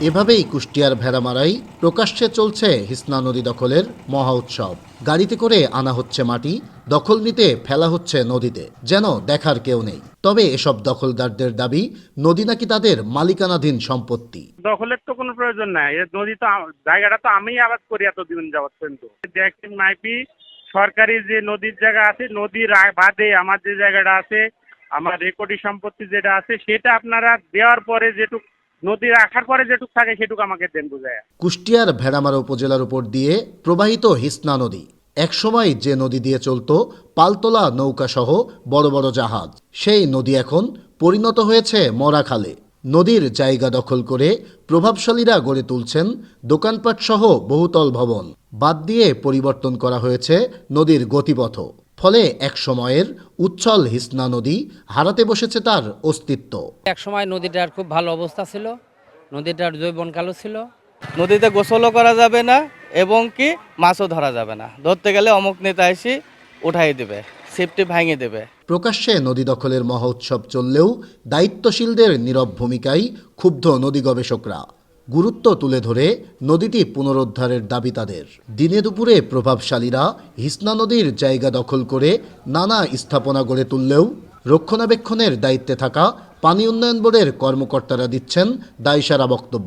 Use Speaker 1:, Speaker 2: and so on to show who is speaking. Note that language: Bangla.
Speaker 1: এভাবেই কুষ্টিয়ার ভেড়ামারায় প্রকাশ্যে চলছে হিসনা নদী দখলের মহা উৎসব। গাড়িতে করে আনা হচ্ছে মাটি, দখল নিতে ফেলা হচ্ছে নদীতে, যেন দেখার কেউ নেই। তবে এসব দখলদারদের দাবি নদী নাকি তাদের মালিকানাধীন সম্পত্তি।
Speaker 2: দখলের তো কোনো প্রয়োজন নাই, এ নদী তো জায়গাটা তো আমি আবাদ করি এতদিন যাবত পর্যন্ত। দেখেন মাইপি সরকারি যে নদীর জায়গা আছে, নদীর বাদে আমার যে জায়গাটা আছে, আমার রেকর্ডি সম্পত্তি যেটা আছে, সেটা আপনারা দেওয়ার পরে যেটুক নদী রাখার পরে যেটুক থাকে সেটুক আমাকে দেন বুঝায়।
Speaker 1: কুষ্টিয়ার ভেড়ামারা উপজেলার উপর দিয়ে প্রবাহিত হিসনা নদী। একসময় যে নদী দিয়ে চলত পালতোলা নৌকা সহ বড় বড় জাহাজ, সেই নদী এখন পরিণত হয়েছে মরা খালে। নদীর জায়গা দখল করে প্রভাবশালীরা গড়ে তুলছেন দোকানপাট সহ বহুতল ভবন। বাদ দিয়ে পরিবর্তন করা হয়েছে নদীর গতিপথ। ফলে এক সময়ের উচ্ছল হিসনা নদী হারাতে বসেছে তার অস্তিত্ব।
Speaker 3: এক সময় নদীটার খুব ভালো অবস্থা ছিল, নদীটার জৈবন কালো ছিল।
Speaker 4: নদীতে গোসলও করা যাবে না এবং কি মাছও ধরা যাবে না। ধরতে গেলে অমুক নেতা এসে উঠাই দেবে, সেফটি ভাঙিয়ে দেবে।
Speaker 1: প্রকাশ্যে নদী দখলের মহোৎসব চললেও দায়িত্বশীলদের নীরব ভূমিকায় ক্ষুব্ধ নদী গবেষকরা। গুরুত্ব তুলে ধরে নদীটি পুনরুদ্ধারের দাবি তাদের। দিনে দুপুরে প্রভাবশালীরা হিসনা নদীর জায়গা দখল করে নানা স্থাপনা গড়ে তুললেও রক্ষণাবেক্ষণের দায়িত্বে থাকা পানি উন্নয়ন বোর্ডের কর্মকর্তারা দিচ্ছেন দায়সারা বক্তব্য।